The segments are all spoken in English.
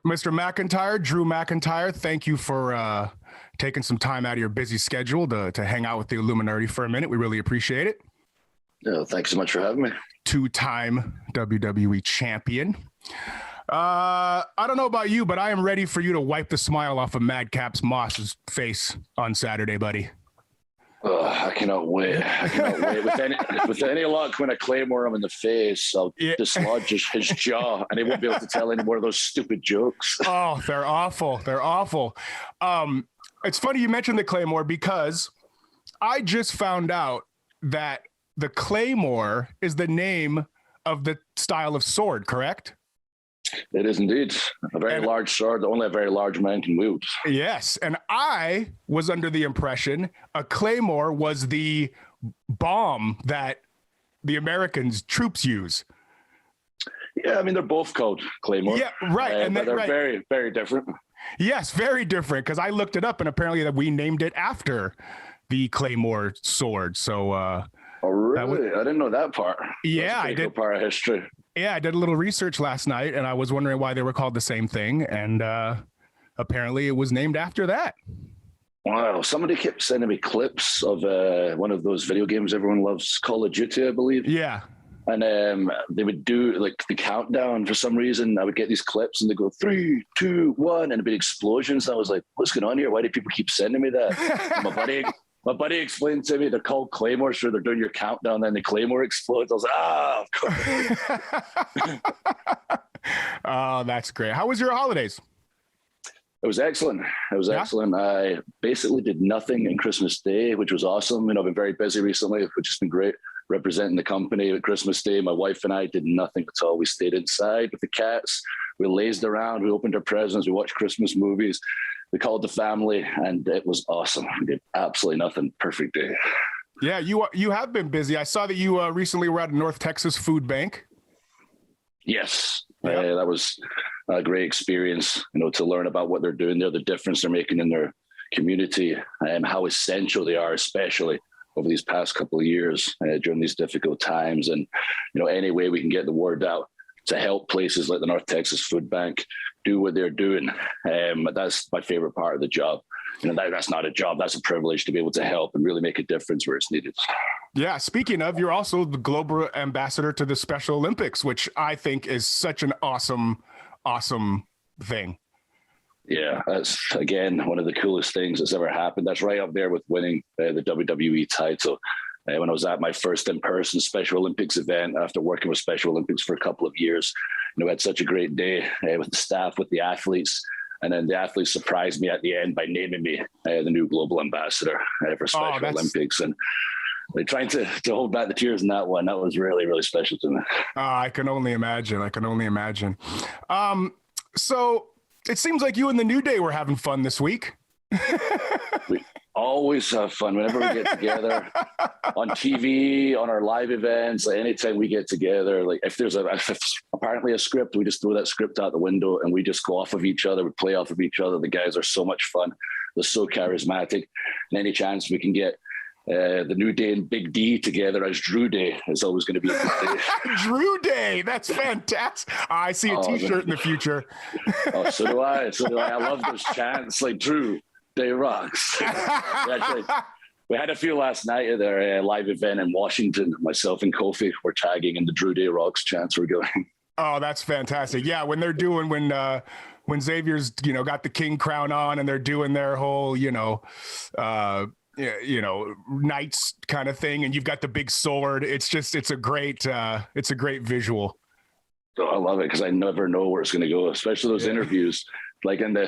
Mr. McIntyre, Drew McIntyre, thank you for taking some time out of your busy schedule to hang out with the Illuminerdi for a minute. We really appreciate it. Yeah, thanks so much for having me. Two-time WWE champion. I don't know about you, but I am ready for you to wipe the smile off of Madcaps Moss's face on Saturday, buddy. I cannot wait. I cannot wait. With any luck, when I Claymore him in the face, I'll dislodge his jaw, and he won't be able to tell any more of those stupid jokes. Oh, they're awful. They're awful. It's funny you mentioned the Claymore because I just found out that the Claymore is the name of the style of sword, correct? It is indeed a very large sword that only a very large man can wield. Yes, and I was under the impression a Claymore was the bomb that the Americans troops use. Yeah, I mean, they're both called Claymore. Yeah, right. And but they're very, very different. Yes, very different, because I looked it up, and apparently that we named it after the Claymore sword. So, oh, really? I didn't know that part. Yeah, I did. Part of history. Yeah, I did a little research last night, and I was wondering why they were called the same thing, and apparently it was named after that. Wow, somebody kept sending me clips of one of those video games everyone loves, Call of Duty, I believe. Yeah. And they would do like the countdown for some reason. I would get these clips and they go 3, 2, 1, and it'd be explosions. And I was like, what's going on here? Why do people keep sending me that? My buddy explained to me they're called Claymore, so they're doing your countdown, then the Claymore explodes. I was like, of course. Oh, that's great. How was your holidays? It was excellent. Excellent. I basically did nothing on Christmas Day, which was awesome. I've been very busy recently, which has been great. Representing the company at Christmas Day, my wife and I did nothing at all. We stayed inside with the cats. We lazed around. We opened our presents. We watched Christmas movies. We called the family, and it was awesome. We did absolutely nothing. Perfect day. Yeah, you have been busy. I saw that you recently were at North Texas Food Bank. Yes, that was a great experience. To learn about what they're doing there, the difference they're making in their community, and how essential they are, especially over these past couple of years during these difficult times. And any way we can get the word out to help places like the North Texas Food Bank do what they're doing. That's my favorite part of the job. That's not a job. That's a privilege to be able to help and really make a difference where it's needed. Yeah. Speaking of, you're also the global ambassador to the Special Olympics, which I think is such an awesome thing. Yeah, that's, again, one of the coolest things that's ever happened. That's right up there with winning the WWE title. When I was at my first in-person Special Olympics event after working with Special Olympics for a couple of years, we had such a great day with the staff, with the athletes. And then the athletes surprised me at the end by naming me the new global ambassador for Special Olympics. And they're trying to hold back the tears in that one. That was really, really special to me. I can only imagine. So it seems like you and the New Day were having fun this week. We always have fun whenever we get together on TV, on our live events, anytime we get together. Like if there's apparently a script, we just throw that script out the window and we just go off of each other. We play off of each other. The guys are so much fun. They're so charismatic. And any chance we can get the New Day and Big D together as Drew Day is always going to be a good day. Drew Day, that's fantastic. I see a T-shirt in the future. So do I. I love those chants like Drew Day rocks. We had a few last night at their live event in Washington. Myself and Kofi were tagging, and the Drew Day rocks chants were going. Oh, that's fantastic. Yeah, when Xavier's got the king crown on and they're doing their whole knights kind of thing, and you've got the big sword. It's a great visual. Oh, I love it because I never know where it's going to go, especially those interviews. Like in the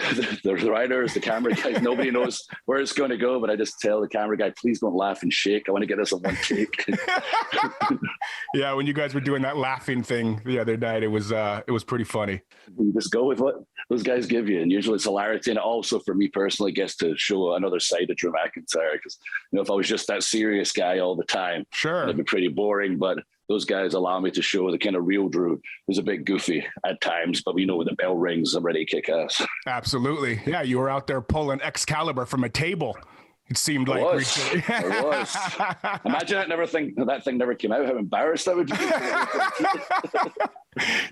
writers, the camera guys, nobody knows where it's going to go, but I just tell the camera guy, please don't laugh and shake. I want to get this on one take. Yeah, when you guys were doing that laughing thing the other night, it was pretty funny. You just go with what those guys give you, and usually it's hilarity. And also for me personally, gets to show another side of Drew McIntyre, because if I was just that serious guy all the time, sure, it'd be pretty boring. But those guys allow me to show the kind of real Drew, who's a bit goofy at times, but when the bell rings, I'm ready to kick ass. Absolutely. Yeah, you were out there pulling Excalibur from a table. It seemed like it was. Imagine that thing never came out. How embarrassed I would be.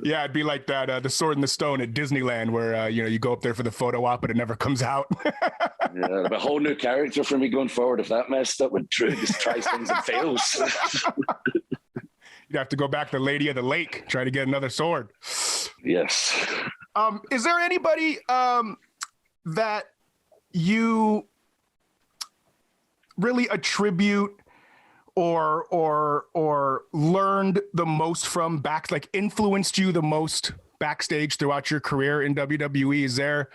Yeah, it'd be like that, the Sword and the Stone at Disneyland, where you go up there for the photo op, but it never comes out. Yeah, a whole new character for me going forward. If that messed up, when Drew just tries things and fails. You'd have to go back to Lady of the Lake, try to get another sword. Yes. Is there anybody that you really attribute or learned the most from influenced you the most backstage throughout your career in WWE? Is there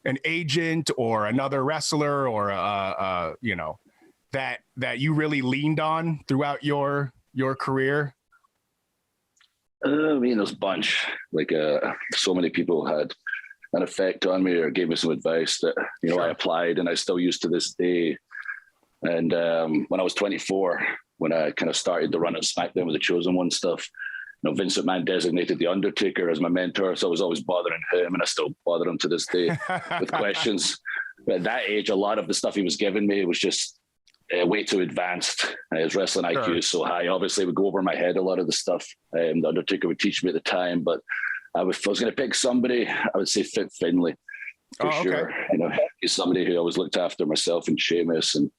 an agent or another wrestler or that you really leaned on throughout your career? There's a bunch. So many people had an effect on me or gave me some advice that Sure. I applied and I still use to this day. And when I was 24, when I kind of started the run at SmackDown with the Chosen One stuff, Vince McMahon designated The Undertaker as my mentor. So I was always bothering him, and I still bother him to this day with questions. But at that age, a lot of the stuff he was giving me was just way too advanced. His wrestling IQ is so high. Obviously, it would go over my head, a lot of the stuff The Undertaker would teach me at the time. But if I was going to pick somebody, I would say Fit Finlay for sure. He's somebody who always looked after myself and Sheamus and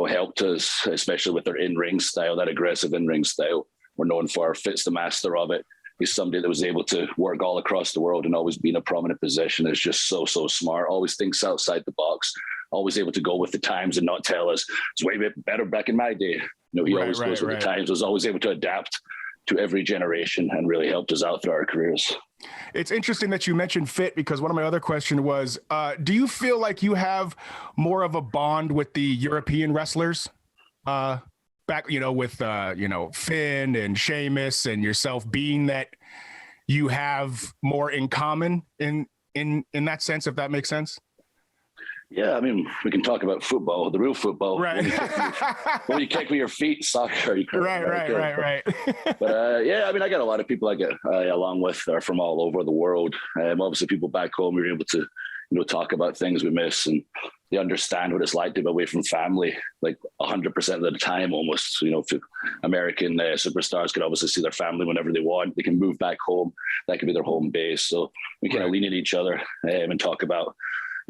helped us, especially with their in-ring style, that aggressive in-ring style we're known for. Fit's the master of it. He's somebody that was able to work all across the world and always be in a prominent position. Is just so smart. Always thinks outside the box. Always able to go with the times and not tell us it's way better back in my day. He always goes with the times. Was always able to adapt to every generation and really helped us out through our careers. It's interesting that you mentioned Fit, because one of my other questions was, do you feel like you have more of a bond with the European wrestlers back, with, Finn and Sheamus and yourself, being that you have more in common in that sense, if that makes sense? Yeah, we can talk about football, the real football. Right. When you kick with your feet, soccer. Right. But I got a lot of people I get along with are from all over the world. Obviously, people back home, we're able to, talk about things we miss, and they understand what it's like to be away from family, like 100% of the time almost. American superstars can obviously see their family whenever they want. They can move back home. That could be their home base. So we kind of lean at each other and talk about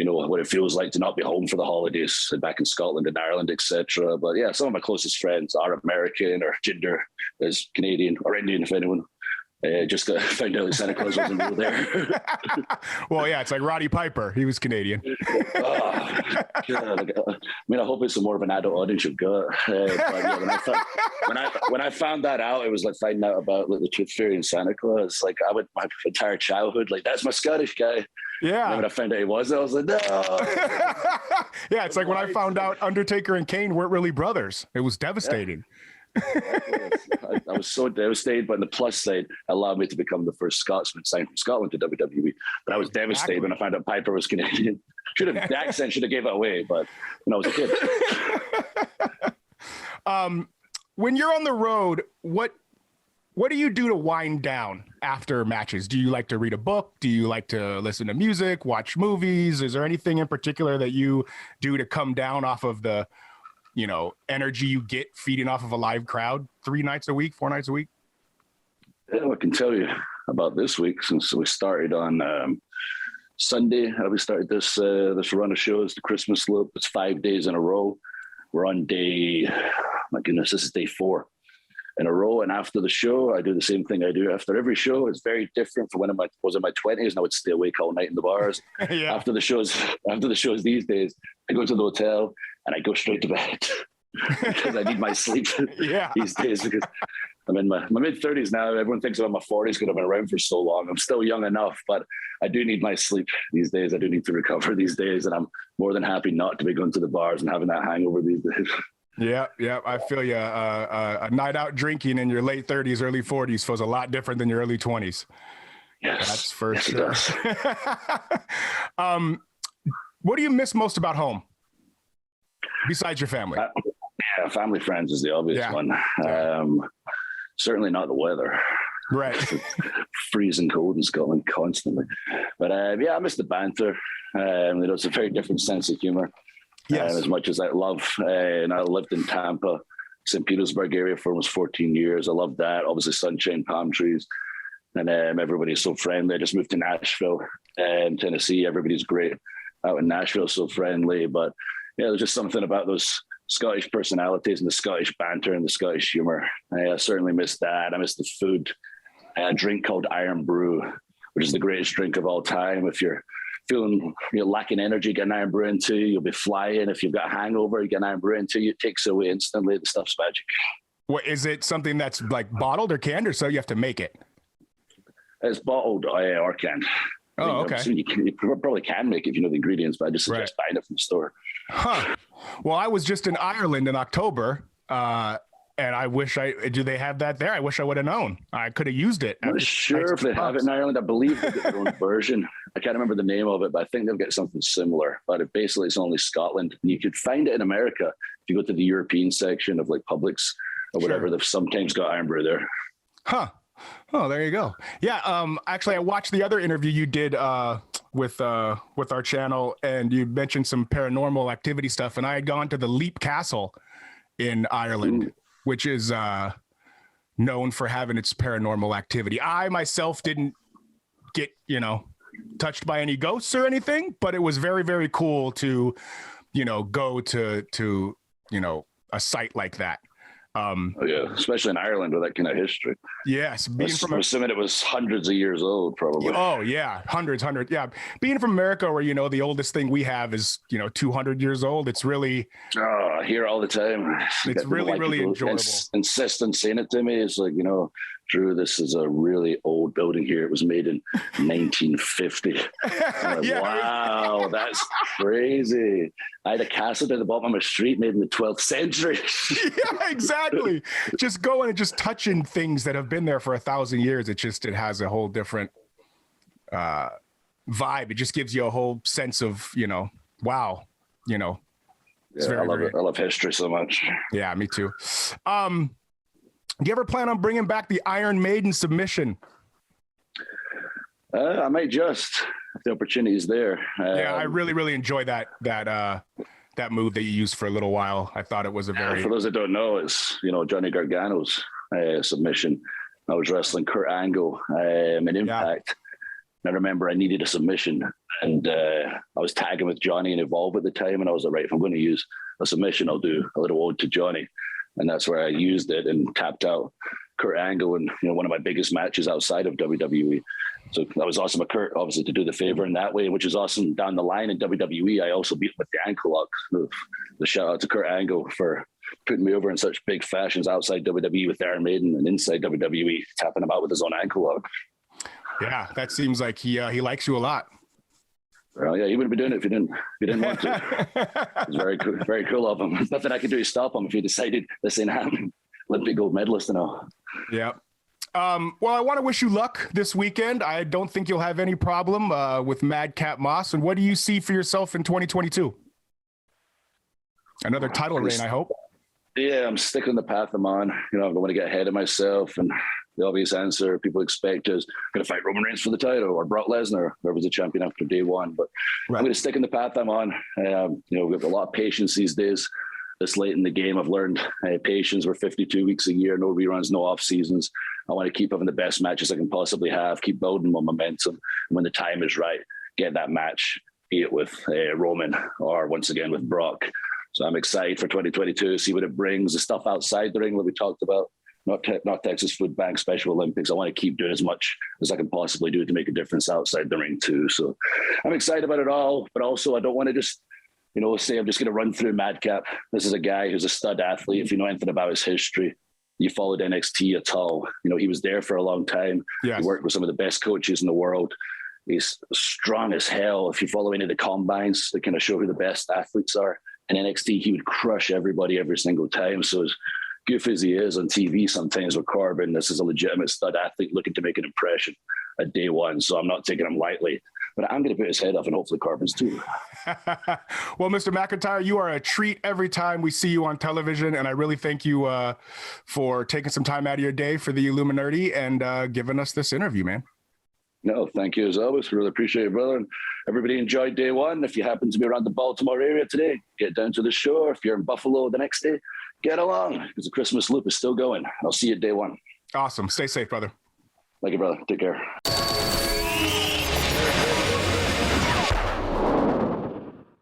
what it feels like to not be home for the holidays back in Scotland and Ireland, etc. But yeah, some of my closest friends are American, or Jinder is Canadian, or Indian, if anyone. Just found out that Santa Claus wasn't real there. Well, yeah, it's like Roddy Piper. He was Canadian. God. I hope it's more of an adult audience you've got. But yeah, when I found that out, it was like finding out about the Tooth Fairy and Santa Claus. Like my entire childhood, like that's my Scottish guy. Yeah. And when I found out he was, I was like, no. Yeah, it's like when I found out Undertaker and Kane weren't really brothers. It was devastating. I was so devastated, but on the plus side, it allowed me to become the first Scotsman signed from Scotland to WWE. But I was devastated when I found out Piper was Canadian. The accent should have gave it away, but when I was a kid. When you're on the road, what do you do to wind down after matches? Do you like to read a book? Do you like to listen to music, watch movies? Is there anything in particular that you do to come down off of the energy you get feeding off of a live crowd 3 nights a week, 4 nights a week? Yeah, I can tell you about this week, since we started on Sunday. We started this run of shows, the Christmas Loop. It's 5 days in a row. We're on day, my goodness, this is day 4 in a row. And after the show, I do the same thing I do after every show. It's very different from when I was in my 20s and I would stay awake all night in the bars. Yeah. After the shows these days, I go to the hotel and I go straight to bed because I need my sleep these days, because I'm in my mid-30s now. Everyone thinks I'm in my 40s because I've been around for so long. I'm still young enough, but I do need my sleep these days. I do need to recover these days, and I'm more than happy not to be going to the bars and having that hangover these days. Yeah. I feel you. A night out drinking in your late 30s, early 40s feels a lot different than your early 20s. Yes, that's for sure. What do you miss most about home, besides your family? Family, friends is the obvious one. Certainly not the weather. Right. Freezing cold in Scotland constantly. But I miss the banter. It's a very different sense of humor. Yes. As much as I love, and I lived in Tampa, St. Petersburg area for almost 14 years. I love that. Obviously, sunshine, palm trees. and everybody's so friendly. I just moved to Nashville and Tennessee. Everybody's great out in Nashville, so friendly. But yeah, there's just something about those Scottish personalities and the Scottish banter and the Scottish humor. I certainly miss that. I miss the food. A drink called Iron Brew, which is the greatest drink of all time. If you're feeling lacking energy, get an Iron Brew into you. You'll be flying. If you've got a hangover, you get an Iron Brew into you. It takes it away instantly. The stuff's magic. What is it? Something that's like bottled or canned, or so you have to make it? It's bottled or canned. Oh, okay. You probably can make it if you know the ingredients, but I just suggest buying it from the store. Huh. Well, I was just in Ireland in October, and I wish do they have that there? I wish I would have known. I could have used it. I'm not sure if they have it in Ireland. I believe they've got their own version. I can't remember the name of it, but I think they've got something similar. But it's only Scotland. You could find it in America if you go to the European section of like Publix or whatever. They've sometimes got Iron Brew there. Huh. Oh, there you go. Yeah. Actually, I watched the other interview you did with our channel, and you mentioned some paranormal activity stuff. And I had gone to the Leap Castle in Ireland, which is known for having its paranormal activity. I myself didn't get touched by any ghosts or anything, but it was very, very cool to go to a site like that. Especially in Ireland with that kind of history. Yes, I'm assuming it was hundreds of years old, probably. Oh yeah, hundreds. Yeah, being from America, where the oldest thing we have is 200 years old. It's really I hear all the time. It's really enjoyable. Insist on saying it to me. It's like Drew, this is a really old building here. It was made in 1950. Wow, that's crazy. I had a castle at the bottom of my street made in the 12th century. Yeah, exactly. Just going and just touching things that have been there for 1,000 years. It has a whole different vibe. It just gives you a whole sense of, wow, It's I love it. I love history so much. Yeah, me too. Do you ever plan on bringing back the Iron Maiden submission? I might just, if the opportunity is there. Yeah, I really enjoy that move that you used for a little while. I thought it was a very. For those that don't know, it's Johnny Gargano's submission. I was wrestling Kurt Angle in Impact. Yeah. And I remember I needed a submission, and I was tagging with Johnny and Evolve at the time, and I was like, right, if I'm going to use a submission, I'll do a little ode to Johnny. And that's where I used it and tapped out Kurt Angle in one of my biggest matches outside of WWE. So that was awesome of Kurt, obviously, to do the favor in that way, which is awesome down the line in WWE. I also beat him with the ankle lock. The shout out to Kurt Angle for putting me over in such big fashions outside WWE with Iron Maiden and inside WWE, tapping him out with his own ankle lock. Yeah, that seems like he likes you a lot. Well, yeah, he wouldn't be doing it if he didn't want to. It's very cool of him. There's nothing I could do to stop him if he decided this ain't happening. Olympic gold medalist and all. Yeah. Well, I want to wish you luck this weekend. I don't think you'll have any problem with Madcap Moss. And what do you see for yourself in 2022? Another title reign, I hope. Yeah, I'm sticking the path I'm on. I don't want to get ahead of myself. And the obvious answer people expect is going to fight Roman Reigns for the title or Brock Lesnar, whoever's the champion after day one. But right. I'm going to stick in the path I'm on. We have a lot of patience these days. This late in the game, I've learned patience. We're 52 weeks a year, no reruns, no off seasons. I want to keep having the best matches I can possibly have, keep building my momentum. And when the time is right, get that match, be it with Roman or once again with Brock. So I'm excited for 2022, see what it brings, the stuff outside the ring that we talked about. Not Texas Food Bank Special Olympics. I want to keep doing as much as I can possibly do to make a difference outside the ring too. So I'm excited about it all, but also I don't want to just, say I'm just going to run through Madcap. This is a guy who's a stud athlete. If you know anything about his history, you followed NXT at all. He was there for a long time. Yes. He worked with some of the best coaches in the world. He's strong as hell. If you follow any of the combines, they kind of show who the best athletes are. In NXT, he would crush everybody every single time. So as goofy as he is on TV sometimes with Corbin, this is a legitimate stud athlete looking to make an impression at day one. So I'm not taking him lightly. But I'm going to put his head up and hopefully Corbin's too. Well, Mr. McIntyre, you are a treat every time we see you on television. And I really thank you for taking some time out of your day for the Illuminerdi and giving us this interview, man. No, thank you as always. Really appreciate it, brother. And everybody enjoyed day one. If you happen to be around the Baltimore area today, get down to the shore. If you're in Buffalo the next day, get along because the Christmas loop is still going. I'll see you at day one. Awesome. Stay safe, brother. Thank you, brother. Take care.